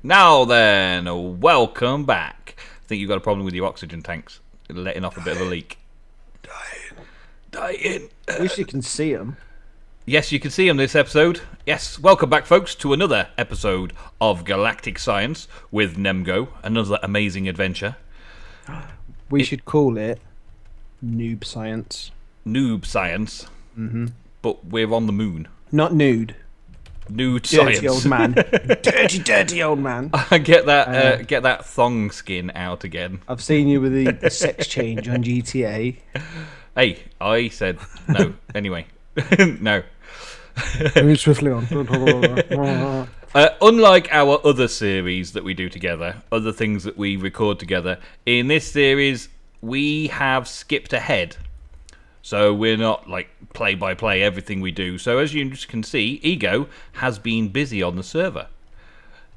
Now then, welcome back. I think you've got a problem with your oxygen tanks, letting off a bit of a leak. Dying. At least you can see them. Yes, you can see them this episode. Yes, welcome back, folks, to another episode of Galactic Science with Nemgo. Another amazing adventure. We should call it Noob Science. Noob Science. Mm-hmm. But we're on the moon. Not nude. Nude Dirty science. old man. dirty old man. Get that thong skin out again. I've seen you with the sex change on GTA. Hey, I said no. Anyway, no. Move swiftly on. Unlike our other series that we do together, other things that we record together, in this series we have skipped ahead. So we're not like play by play everything we do. So as you can see, Ego has been busy on the server.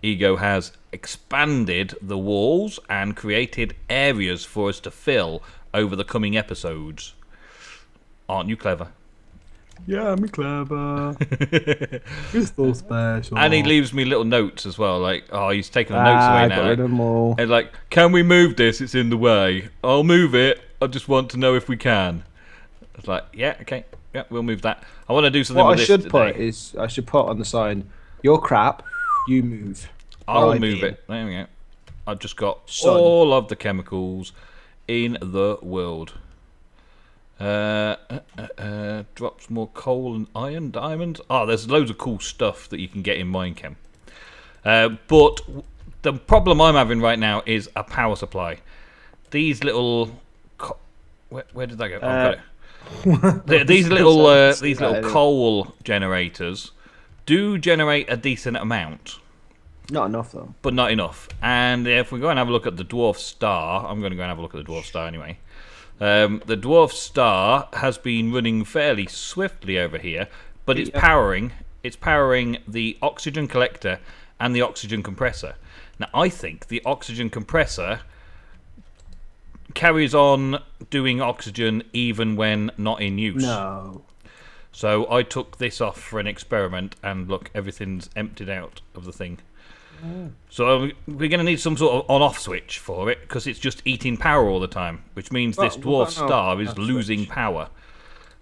Ego has expanded the walls and created areas for us to fill over the coming episodes. Aren't you clever? Yeah, I'm clever. It's so special. And he leaves me little notes as well, like, oh, he's taking the notes away now. Got rid of them all. And like, can we move this? It's in the way. I'll move it. I just want to know if we can. It's like, yeah, okay, yeah, we'll move that. I want to do something What with I this should today. put is, I should put on the sign, your crap, you move. I'll move it. There we go. I've just got Son. all of the chemicals in the world. Drops more coal and iron, diamonds. Oh, there's loads of cool stuff that you can get in Minechem. But the problem I'm having right now is a power supply. These little... Where did that go? Oh, I've got it. These little coal generators do generate a decent amount. Not enough, though. But not enough. And if we go and have a look at the Dwarf Star, I'm going to go and have a look at the Dwarf Star anyway. The Dwarf Star has been running fairly swiftly over here, but it's powering the oxygen collector and the oxygen compressor. Now, I think the oxygen compressor carries on doing oxygen even when not in use. No. So I took this off for an experiment, and look, everything's emptied out of the thing. So we're going to need some sort of on-off switch for it, because it's just eating power all the time, which means this Dwarf Star is losing power.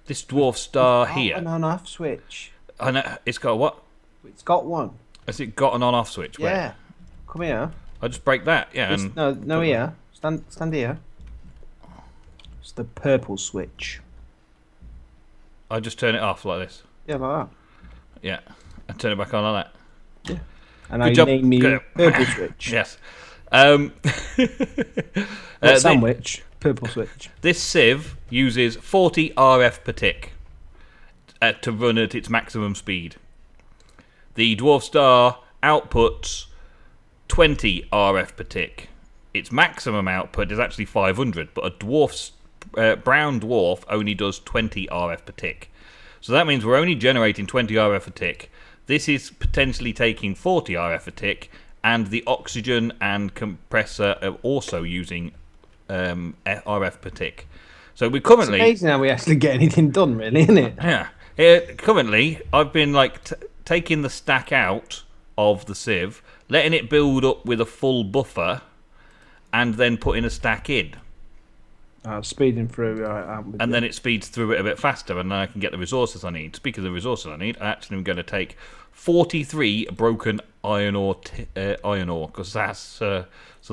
This Dwarf Star here... an on-off switch. I know, it's got what? It's got one. Has it got an on-off switch? Where? Yeah. Come here. I just break that, yeah. Just, no, here. Stand here. It's the purple switch. I just turn it off like this. Yeah, like that. Yeah, and turn it back on like that. Yeah. And Good I job. name you Good. purple switch. Yes. Sandwich. Purple switch. This sieve uses 40 RF per tick to run at its maximum speed. The Dwarf Star outputs 20 RF per tick. Its maximum output is actually 500, but a brown dwarf only does 20 RF per tick. So that means we're only generating 20 RF a tick. This is potentially taking 40 RF a tick, and the oxygen and compressor are also using RF per tick. So we currently... It's amazing how we actually get anything done, really, isn't it? Yeah. Currently, I've been like taking the stack out of the sieve, letting it build up with a full buffer, and then putting a stack in. Speeding through. And then it speeds through it a bit faster, and then I can get the resources I need. Speaking of the resources I need, I actually am going to take 43 broken iron ore, because that's something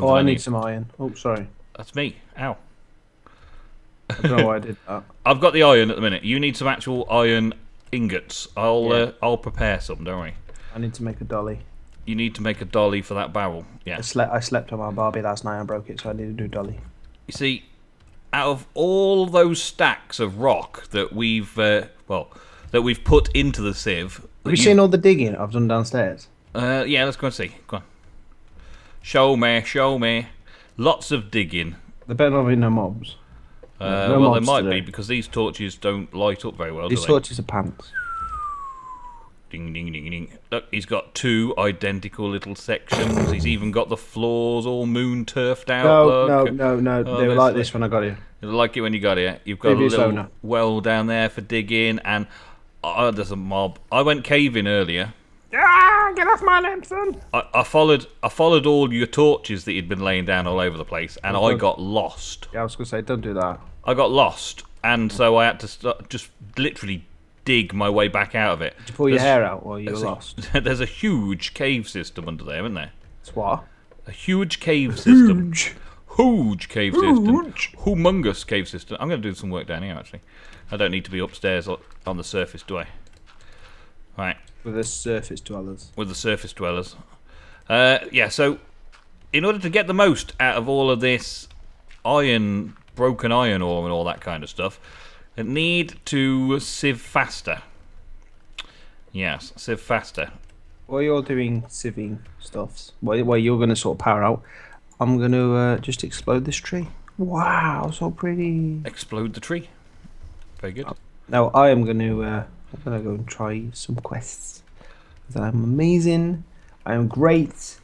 I need some iron. Oh, sorry. That's me. Ow. I don't know why I did that. I've got the iron at the minute. You need some actual iron ingots. I'll prepare some, don't worry. I need to make a dolly. You need to make a dolly for that barrel. Yeah. I slept on my Barbie last night and broke it, so I need to do a dolly. You see, out of all those stacks of rock that we've put into the sieve, have you seen all the digging I've done downstairs? Yeah, let's go and see. Go on. Show me. Lots of digging. There better not be no mobs. There might be, because these torches don't light up very well. These torches are pants. Ding, ding, ding, ding. Look, he's got 2 identical little sections. He's even got the floors all moon turfed out. No. They were like this when I got here. They were like it when you got here. You've got a little well down there for digging, and there's a mob. I went caving earlier. Get off my Nemsun! I followed all your torches that you'd been laying down all over the place, and I got lost. Yeah, I was going to say, don't do that. I got lost, and so I had to just literally dig my way back out of it. Did you pull your hair out while you were lost? There's a huge cave system under there, isn't there? It's what? A huge cave system. Huge cave system. Huge. Humongous cave system. I'm going to do some work down here, actually. I don't need to be upstairs on the surface, do I? Right. With the surface dwellers. With the surface dwellers. Yeah, so in order to get the most out of all of this iron, broken iron ore and all that kind of stuff, I need to sieve faster. Yes, sieve faster. While you're doing sieving stuffs, while you're going to sort of power out, I'm going to just explode this tree. Wow, so pretty. Explode the tree. Very good. Now I am going to go and try some quests. I'm amazing, I am great,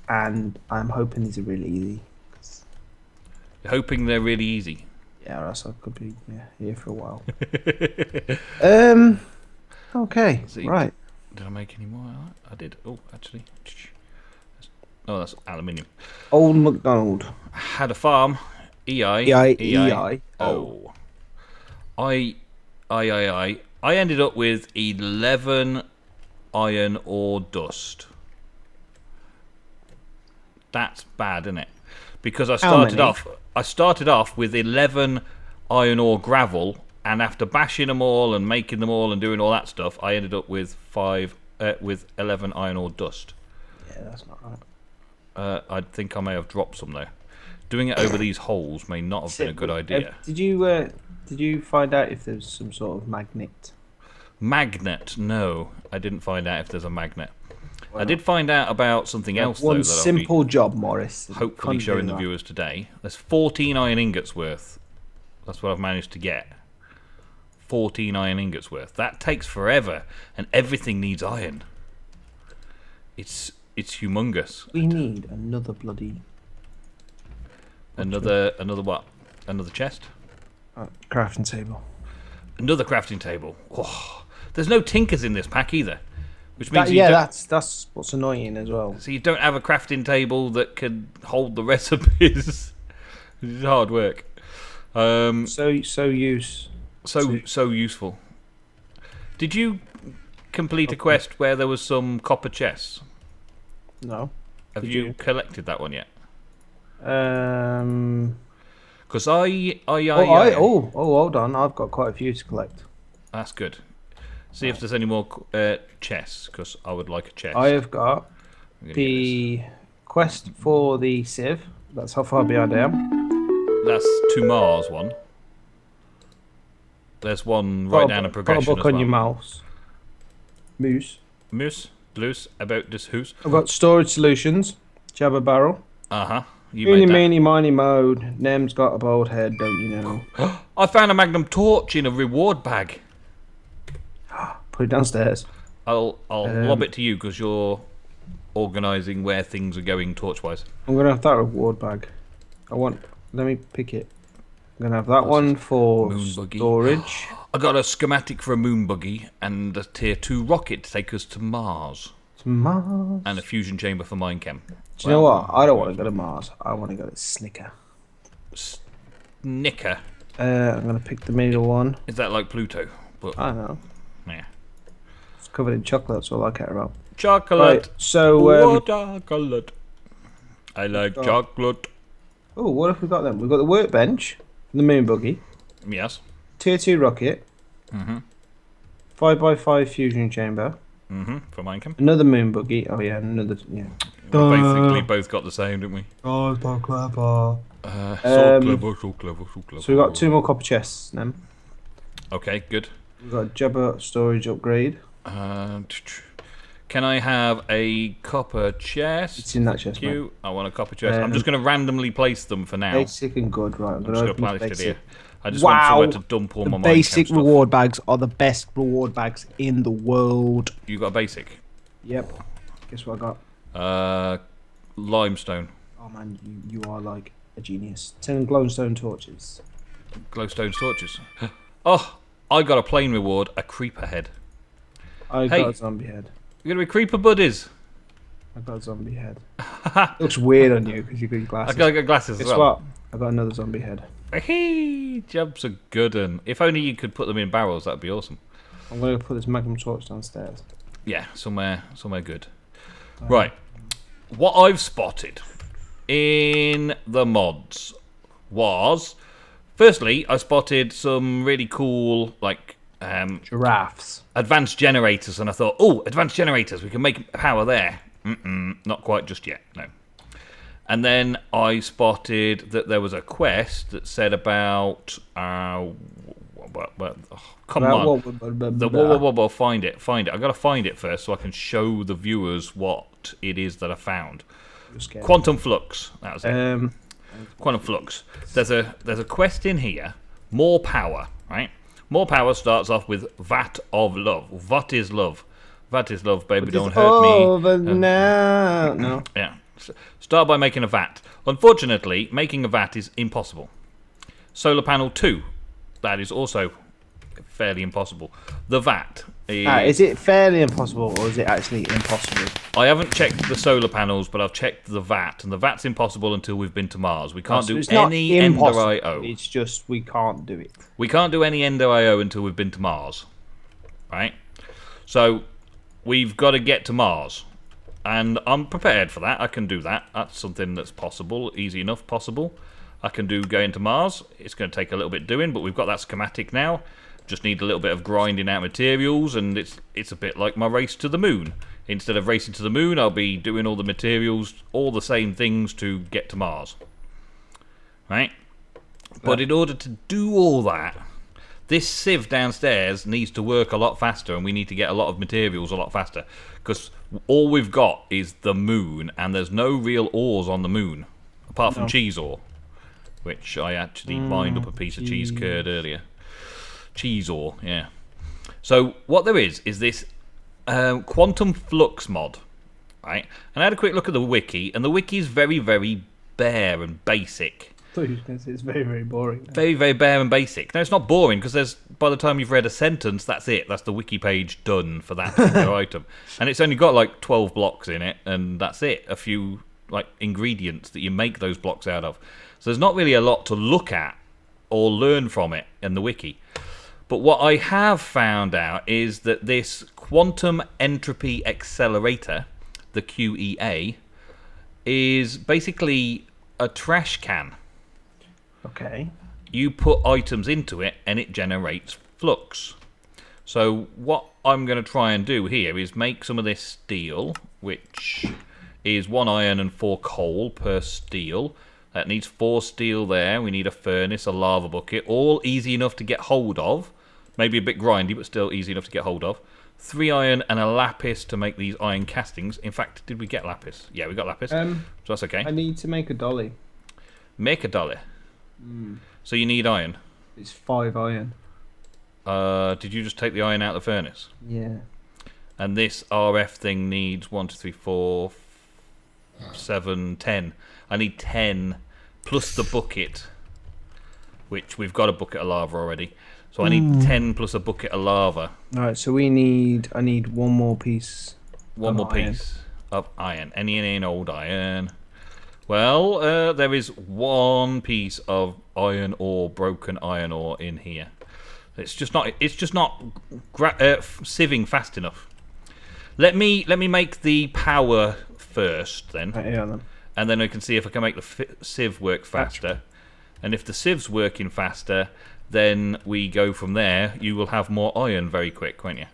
and I'm hoping these are really easy. You're hoping they're really easy. Yeah, or else I could be here for a while. Okay, right. Did I make any more? I did. Oh, actually. Oh, that's aluminium. Old MacDonald. Had a farm. E-I. Oh. I ended up with 11 iron ore dust. That's bad, isn't it? Because I started off with 11 iron ore gravel, and after bashing them all and making them all and doing all that stuff, I ended up with 11 iron ore dust. Yeah, that's not right. I think I may have dropped some though. Doing it over these holes may not have been a good idea. Did you find out if there's some sort of magnet? Magnet? No, I didn't find out if there's a magnet. I did find out about something else though. One simple job, Morris. Hopefully showing the viewers today. There's 14 iron ingots worth. That's what I've managed to get. 14 iron ingots worth. That takes forever, and everything needs iron. It's humongous. We need another bloody. Another what? Another chest? Crafting table. Another crafting table. Oh, there's no tinkers in this pack either, which means that's what's annoying as well. So you don't have a crafting table that can hold the recipes. It's hard work. So useful. Did you complete a quest where there was some copper chests? No. Have you collected that one yet? Because hold on, I've got quite a few to collect. That's good. See if there's any more chests, because I would like a chest. I have got the quest for the sieve. That's how far behind I am. That's to Mars one. There's one right down a progression. Got a book on your mouse. Moose. Loose about this house. I've got storage solutions. Jabba barrel. Meeny, miny, mode. Nem's got a bald head, don't you know? I found a magnum torch in a reward bag. Put it downstairs. I'll lob it to you because you're organising where things are going torch-wise. I'm gonna have that reward bag. Let me pick it. I'm gonna have that one for storage. I got a schematic for a moon buggy and a tier 2 rocket to take us to Mars. To Mars. And a fusion chamber for Minecam. Do you know what? I don't want to go to Mars. I want to go to Snicker. Snicker? I'm going to pick the middle one. Is that like Pluto? But, I know. Yeah. It's covered in chocolate, that's all I care about. Chocolate. Right, so... chocolate. I like chocolate. Oh, what have we got then? We've got the workbench, the moon buggy. Yes. Tier 2 rocket. 5x5 fusion chamber. For Minecam. Another moon buggy. Oh yeah, another. Yeah. We basically both got the same, didn't we? Oh, so clever. So clever. So we've got 2 more copper chests then. Okay, good. We've got Jabba storage upgrade. Can I have a copper chest? It's in that chest, mate. I want a copper chest. I'm just going to randomly place them for now. Basic and good, right. I'm just going to place it here. I just want somewhere to dump all my Minecraft basic stuff. reward bags are the best reward bags in the world. You got a basic? Yep. Guess what I got? Limestone. Oh man, you are like a genius. 10 glowstone torches. Glowstone torches. Oh, I got a plain reward, a creeper head. I got a zombie head. We're gonna be creeper buddies. I got a zombie head. Looks weird on you because you got your glasses. I gotta get glasses Guess as well. what? I got another zombie head. Hey, jumps are good, and if only you could put them in barrels, that'd be awesome. I'm going to put this magnum torch downstairs. Yeah, somewhere good. Right, what I've spotted in the mods was, firstly, I spotted some really cool like Giraffes. advanced generators, and I thought, oh, advanced generators, we can make power there. Not quite just yet, no. And then I spotted that there was a quest that said about come on, find it. I gotta find it first so I can show the viewers what it is that I found. Quantum flux. That was it. Quantum flux. There's a quest in here. More power, right? More power starts off with vat of love. What is love? Vat is love, baby. Don't hurt me. Over now. No. Yeah. Start by making a vat. Unfortunately, making a vat is impossible. Solar panel 2. That is also fairly impossible. The vat is it fairly impossible or is it actually impossible? I haven't checked the solar panels, but I've checked the vat, and the vat's impossible until we've been to Mars. We can't do any Ender IO. It's just we can't do it. We can't do any Ender IO until we've been to Mars. Right? So we've got to get to Mars. And I'm prepared for that. I can do that. That's something that's possible, easy enough possible. I can do going to Mars. It's going to take a little bit doing, but we've got that schematic now. Just need a little bit of grinding out materials, and it's a bit like my race to the moon. Instead of racing to the moon, I'll be doing all the materials, all the same things to get to Mars. Right? But in order to do all that, this sieve downstairs needs to work a lot faster, and we need to get a lot of materials a lot faster. Because all we've got is the moon, and there's no real ores on the moon, apart from cheese ore, which I actually mined up a piece of cheese curd earlier. Cheese ore, yeah. So what there is this quantum flux mod, right? And I had a quick look at the wiki, and the wiki is very, very bare and basic. I thought you were going to say it's very, very boring. Very, very bare and basic. No, it's not boring, because by the time you've read a sentence, that's it. That's the wiki page done for that particular item. And it's only got like 12 blocks in it, and that's it. A few like ingredients that you make those blocks out of. So there's not really a lot to look at or learn from it in the wiki. But what I have found out is that this quantum entropy accelerator, the QEA, is basically a trash can. Okay. You put items into it and it generates flux. So what I'm going to try and do here is make some of this steel, which is 1 iron and 4 coal per steel. That needs 4 steel there. We need a furnace, a lava bucket, all easy enough to get hold of. Maybe a bit grindy, but still easy enough to get hold of. 3 iron and a lapis to make these iron castings. In fact, did we get lapis? Yeah, we got lapis. So that's okay. I need to make a dolly. Make a dolly. So you need iron. It's 5 iron. Did you just take the iron out of the furnace? Yeah. And this RF thing needs 1, 2, 3, 4, 7, 10. I need 10 plus the bucket, which we've got a bucket of lava already. So I need 10 plus a bucket of lava. Alright, so I need 1 more piece. One more piece of iron. Any old iron. Well, there is 1 piece of iron ore, broken iron ore in here. It's just not sieving fast enough. Let me make the power first then. Right, yeah, then. And then I can see if I can make the sieve work faster. And if the sieve's working faster, then we go from there. You will have more iron very quick, won't you?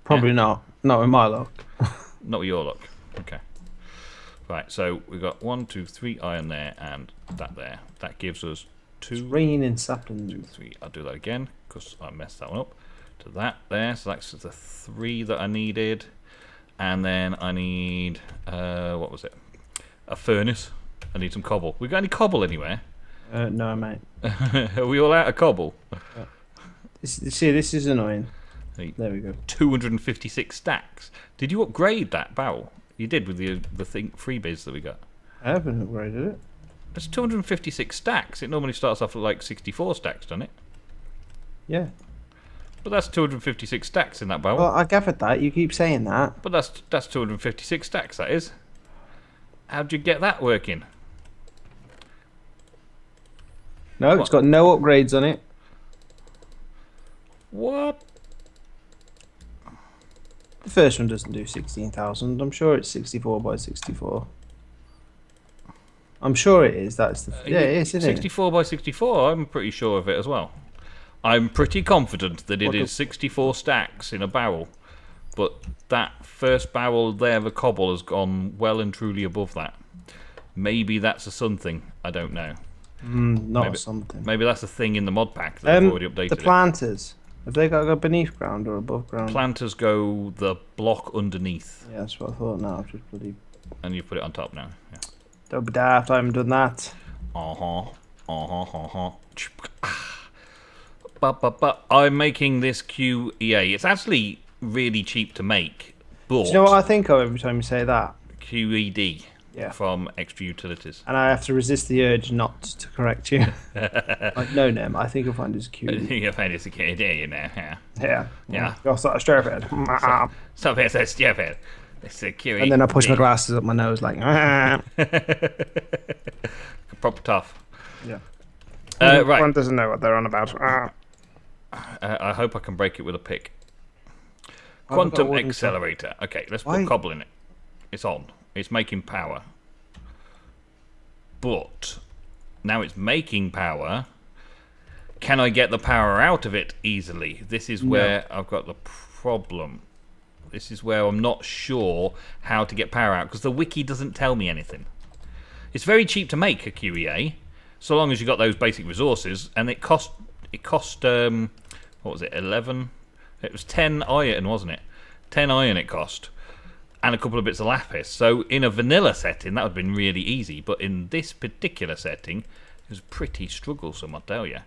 Probably not. Not with my luck. Not with your luck. Okay. Right, so we've got 1, 2, 3 iron there and that there. That gives us 2. It's raining saplings. 2, 3. I'll do that again because I messed that one up. To that there. So that's the 3 that I needed. And then I need, what was it? A furnace. I need some cobble. We got any cobble anywhere? No, mate. Are we all out of cobble? This is annoying. There we go. 256 stacks. Did you upgrade that barrel? You did with the freebies that we got. I haven't upgraded it. It's 256 stacks. It normally starts off at like 64 stacks, doesn't it? Yeah. But that's 256 stacks in that barrel. Well, I gathered that. You keep saying that. But that's 256 stacks, that is. How'd you get that working? No, it's got no upgrades on it. What? The first one doesn't do 16,000. I'm sure it's 64 by 64. I'm sure it is. That's the yeah, it is, isn't 64 by 64. I'm pretty sure of it as well. I'm pretty confident that it is 64 stacks in a barrel, but that first barrel there, the cobble, has gone well and truly above that. Maybe that's a something. I don't know. Not something. Maybe that's a thing in the mod pack that they've already updated. The planters. Have they got to go beneath ground or above ground? Planters go the block underneath. Yeah, that's what I thought. Now I've just bloody. And you put it on top now. Yeah. Don't be daft. I haven't done that. But I'm making this QEA. It's actually really cheap to make. But Do you know what I think of every time you say that? QED. Yeah. From Extra Utilities. And I have to resist the urge not to correct you. Like, no, Nem, I think you'll find it's cute. You find it's a QED, you know. Yeah. Yeah. You're sort of stupid. Stop it, so stupid. It's a QED. And then I push my glasses up my nose like. Proper tough. Yeah. Right. One doesn't know what they're on about. I hope I can break it with a pick. Quantum accelerator. Okay, let's put cobble in it. It's on. It's making power. But now it's making power. Can I get the power out of it easily? This is where I've got the problem. This is where I'm not sure how to get power out because the wiki doesn't tell me anything. It's very cheap to make a QEA, so long as you got those basic resources, and it cost what was it, 11? It was 10 iron, wasn't it? 10 iron it cost. And a couple of bits of lapis. So in a vanilla setting, that would have been really easy. But in this particular setting, it was pretty strugglesome, I'll tell you.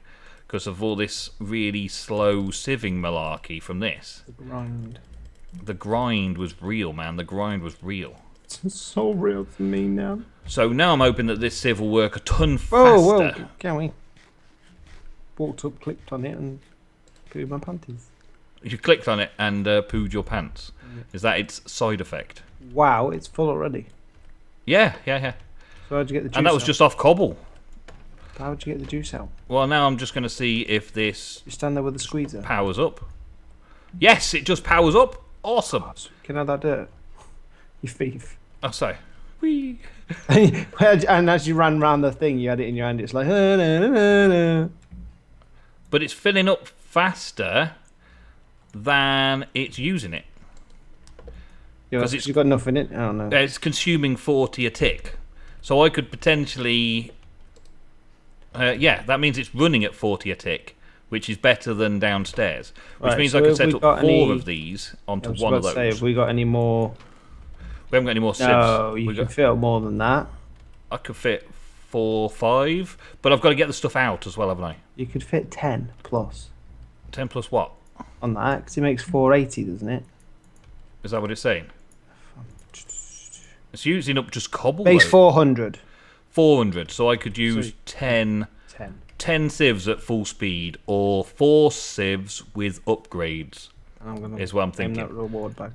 Because of all this really slow sieving malarkey from this. The grind. The grind was real, man. The grind was real. It's so real to me now. So now I'm hoping that this sieve will work a ton faster. Whoa, can we? Walked up, clicked on it, and pooed my panties. You clicked on it and pooed your pants. Is that its side effect? Wow, it's full already. Yeah. So how'd you get the juice And that was just off cobble. How'd you get the juice out? Well, now I'm just going to see if this You stand there with the squeezer. powers up. Yes, it just powers up. Awesome. Can I have that dirt? You thief. Oh, sorry. Whee. And as you ran around the thing, you had it in your hand. It's like. But it's filling up faster than it's using it. Because you've got enough in it. I don't know. It's consuming 40 a tick. So I could potentially. That means it's running at 40 a tick, which is better than downstairs. Which means I can set up 4 of these onto one of those. Have we got any more? We haven't got any more sieves. No, you can fit more than that. I could fit 4, 5, but I've got to get the stuff out as well, haven't I? You could fit 10 plus. 10 plus what? On that, because it makes 480, doesn't it? Is that what it's saying? It's using up just cobble. Base 400. 400, so I could use 10 sieves at full speed or 4 sieves with upgrades. Is what I'm thinking. That reward back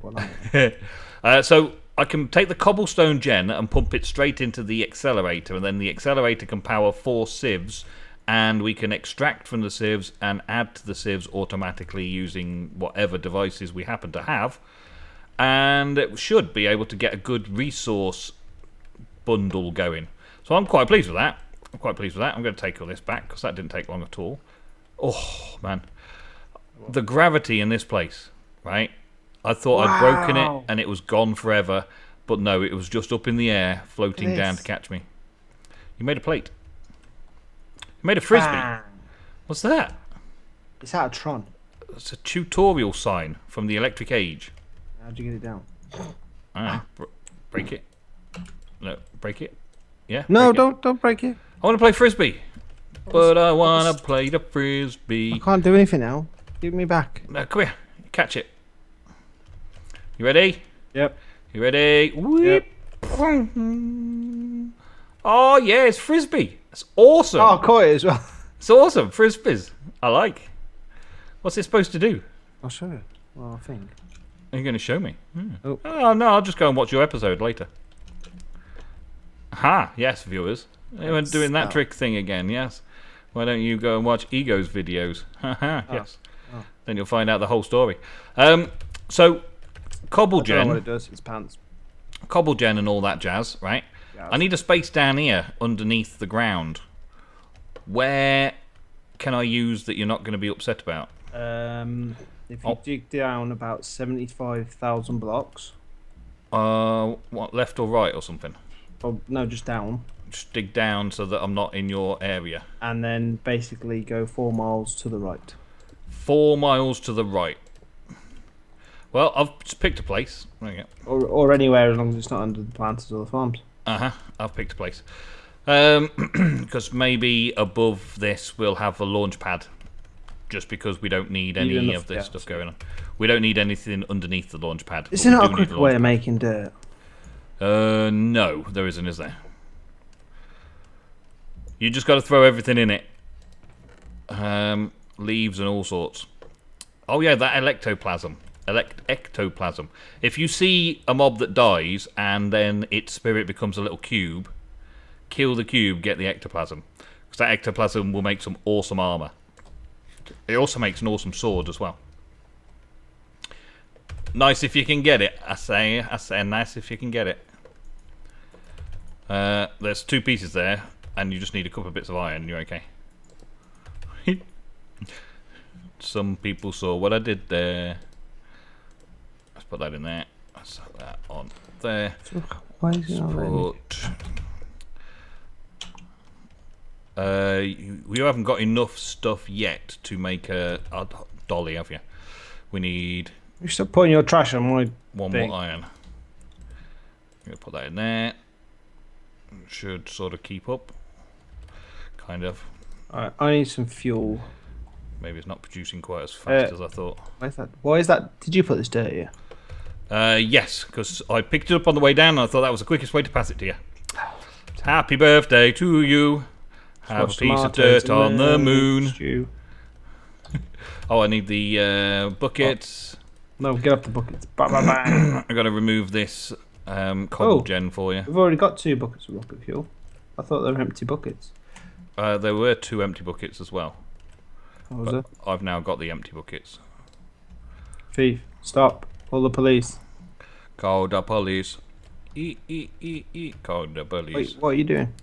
So I can take the cobblestone gen and pump it straight into the accelerator, and then the accelerator can power 4 sieves, and we can extract from the sieves and add to the sieves automatically using whatever devices we happen to have, and it should be able to get a good resource bundle going. So I'm quite pleased with that. I'm going to take all this back because that didn't take long at all. Oh, man. The gravity in this place, right? I thought I'd broken it and it was gone forever, but no, it was just up in the air, floating down to catch me. You made a plate. You made a frisbee. Bang. What's that? It's out of Tron. It's a tutorial sign from the Electric Age. How'd you get it down? Alright, break it. No, break it. Yeah. No, don't break it. I want to play frisbee, but I want to play the frisbee. I can't do anything now. Give me back. No, come here. Catch it. You ready? Yep. You ready? Yep. Oh yeah, it's frisbee. It's awesome. Oh, I caught it as well. It's awesome. Frisbees. I like. What's it supposed to do? I'll show you. Well, I think. Are you going to show me? Oh. Oh, no, I'll just go and watch your episode later. Ha! Yes, viewers. They were doing that trick thing again, yes. Why don't you go and watch Ego's videos? Haha, yes. Oh. Then you'll find out the whole story. So, Cobblegen. I don't know what it does. It's pants. Cobblegen and all that jazz, right? Yes. I need a space down here underneath the ground. Where can I use that you're not going to be upset about? If you dig down about 75,000 blocks. What, left or right or something? Oh, no, just down. Just dig down so that I'm not in your area. And then basically go 4 miles to the right. 4 miles to the right. Well, I've just picked a place. There you go. Or anywhere as long as it's not under the planters or the farms. I've picked a place. Because maybe above this we'll have a launch pad. Just because we don't need any of this stuff going on. We don't need anything underneath the launch pad. Is there not a quicker way of making dirt? No, there isn't, is there? You just got to throw everything in it. Leaves and all sorts. Oh yeah, that ectoplasm. Ectoplasm. If you see a mob that dies and then its spirit becomes a little cube, kill the cube, get the ectoplasm. Because that ectoplasm will make some awesome armor. It also makes an awesome sword as well. Nice if you can get it. I say nice if you can get it. There's 2 pieces there, and you just need a couple of bits of iron, and you're okay. Some people saw what I did there. Let's put that in there. Let's put that on there. Why is it not letting me? You haven't got enough stuff yet to make a dolly, have you? We need... You stop putting your trash on my one thing. more iron. I'm going to put that in there. Should sort of keep up. Kind of. Alright, I need some fuel. Maybe it's not producing quite as fast as I thought. Why is that? Did you put this dirt here? Yes, because I picked it up on the way down and I thought that was the quickest way to pass it to you. Happy birthday to you. Have a piece of dirt on the moon. Oh, I need the buckets. No, get up the buckets. Bang, bang, bang. I've got to remove this Cobblegen for you. We've already got 2 buckets of rocket fuel. I thought they were empty buckets. There were 2 empty buckets as well. What was it? I've now got the empty buckets. Thief, stop. Call the police. Call the police. Call the police. Wait, what are you doing?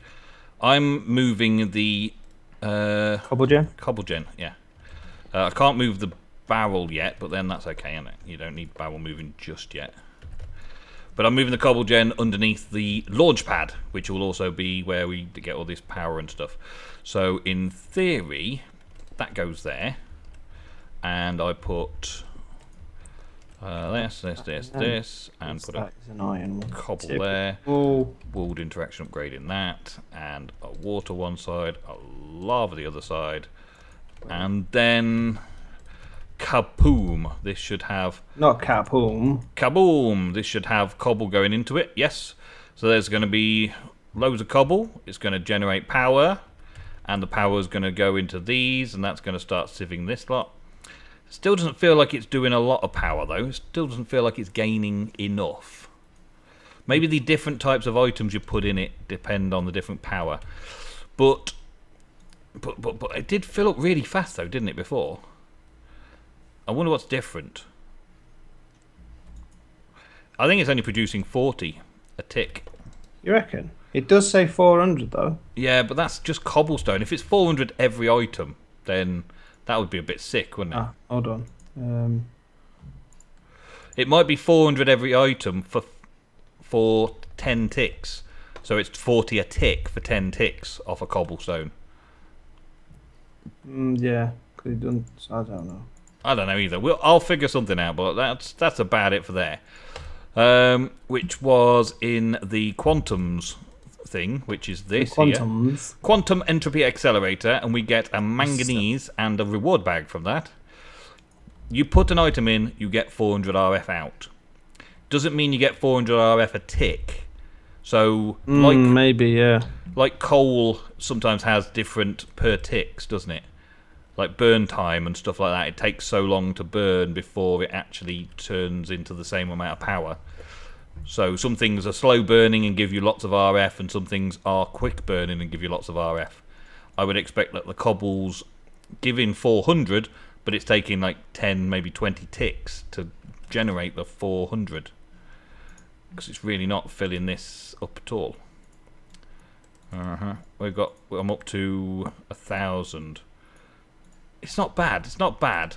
I'm moving the Cobblegen, yeah. I can't move the barrel yet, but then that's okay, isn't it? You don't need barrel moving just yet. But I'm moving the Cobblegen underneath the launch pad, which will also be where we get all this power and stuff. So in theory, that goes there, and I put this, and put a cobble there. Walled interaction upgrade in that, and a water one side, a lava the other side, and then kaboom! This should have not kaboom. Kaboom! This should have cobble going into it. Yes. So there's going to be loads of cobble. It's going to generate power, and the power is going to go into these, and that's going to start sieving this lot. Still doesn't feel like it's doing a lot of power though. It still doesn't feel like it's gaining enough. Maybe the different types of items you put in it depend on the different power. But it did fill up really fast though, didn't it, before? I wonder what's different. I think it's only producing 40 a tick. You reckon? It does say 400 though. Yeah, but that's just cobblestone. If it's 400 every item, then that would be a bit sick, wouldn't it? Hold on. It might be 400 every item for 10 ticks. So it's 40 a tick for 10 ticks off a cobblestone. Yeah. I don't know. I don't know either. I'll figure something out, but that's about it for there. Which was in the Quantums thing, which is this here. Quantum Entropy Accelerator, and we get a manganese and a reward bag from that. You put an item in, you get 400 RF out. Doesn't mean you get 400 RF a tick. So, maybe, yeah. Like coal sometimes has different per ticks, doesn't it? like burn time and stuff like that. It takes so long to burn before it actually turns into the same amount of power. So some things are slow burning and give you lots of RF, and some things are quick burning and give you lots of RF. I would expect that the cobble's giving 400, but it's taking like 10, maybe 20 ticks to generate the 400. Because it's really not filling this up at all. I'm up to 1,000. It's not bad. It's not bad.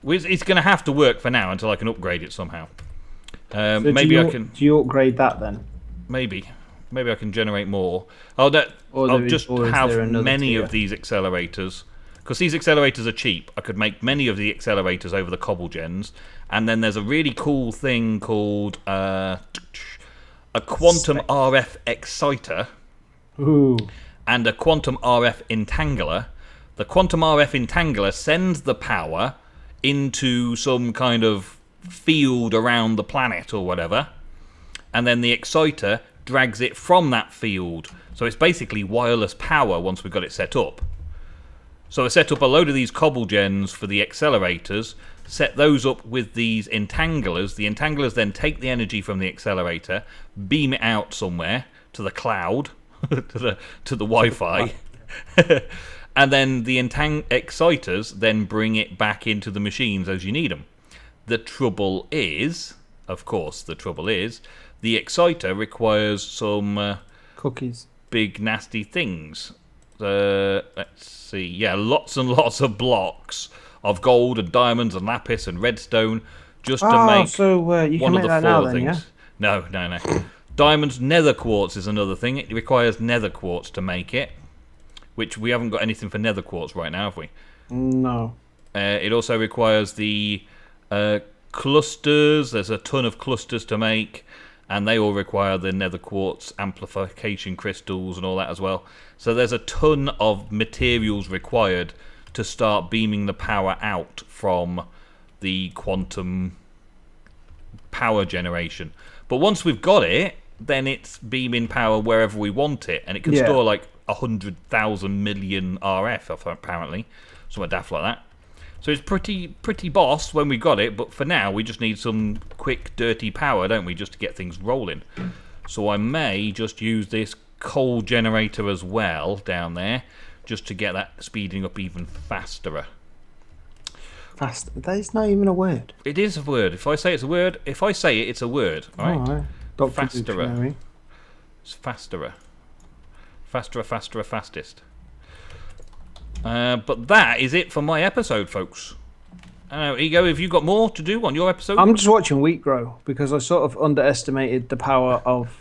It's going to have to work for now until I can upgrade it somehow. So maybe I can. Do you upgrade that then? Maybe I can generate more. I'll just have many of these accelerators, because these accelerators are cheap. I could make many of the accelerators over the cobble gens, and then there's a really cool thing called a quantum RF exciter. Ooh. And a quantum RF entangler. The quantum RF entangler sends the power into some kind of field around the planet or whatever, and then the exciter drags it from that field. So it's basically wireless power once we've got it set up. So I set up a load of these cobble gens for the accelerators, set those up with these entanglers. The entanglers then take the energy from the accelerator, beam it out somewhere to the cloud, to the Wi-Fi, and then the exciters then bring it back into the machines as you need them. The trouble is, the exciter requires some cookies, big nasty things. Let's see, yeah, lots and lots of blocks of gold and diamonds and lapis and redstone just to make you one can of the make that 4 now, things. Then, yeah? No. Diamonds, nether quartz is another thing. It requires nether quartz to make it, which we haven't got anything for nether quartz right now, have we? No. It also requires the clusters. There's a ton of clusters to make, and they all require the nether quartz amplification crystals and all that as well. So there's a ton of materials required to start beaming the power out from the quantum power generation. But once we've got it, then it's beaming power wherever we want it, and it can store like 100,000 million RF apparently, something daft like that. So it's pretty boss when we got it, but for now we just need some quick dirty power, don't we, just to get things rolling. So I may just use this coal generator as well down there, just to get that speeding up even faster. Fast. That is not even a word. It is a word. If I say it's a word, it's a word. All right. Fasterer. It's fasterer. Fasterer, fastest. But that is it for my episode, folks. Ego, have you got more to do on your episode? I'm just watching wheat grow because I sort of underestimated the power of.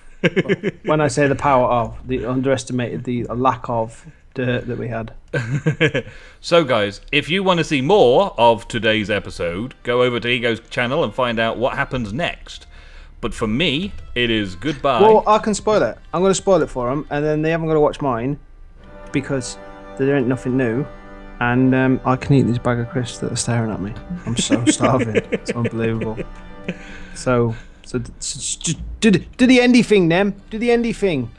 When I say the power of, underestimated the lack of dirt that we had. So, guys, if you want to see more of today's episode, go over to Ego's channel and find out what happens next. But for me, it is goodbye. Well, I can spoil it. I'm going to spoil it for them, and then they haven't got to watch mine because there ain't nothing new. And I can eat this bag of crisps that are staring at me. I'm so starving. It's unbelievable. So just do the endy thing, Nem. Do the endy thing.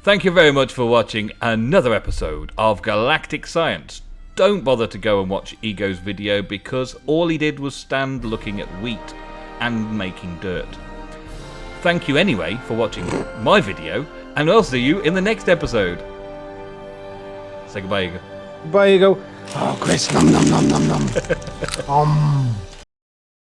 Thank you very much for watching another episode of Galactic Science. Don't bother to go and watch Ego's video because all he did was stand looking at wheat and making dirt. Thank you anyway for watching my video, and I'll see you in the next episode. Say goodbye, Ego. Goodbye, Ego. Oh, Chris. Nom nom nom nom nom.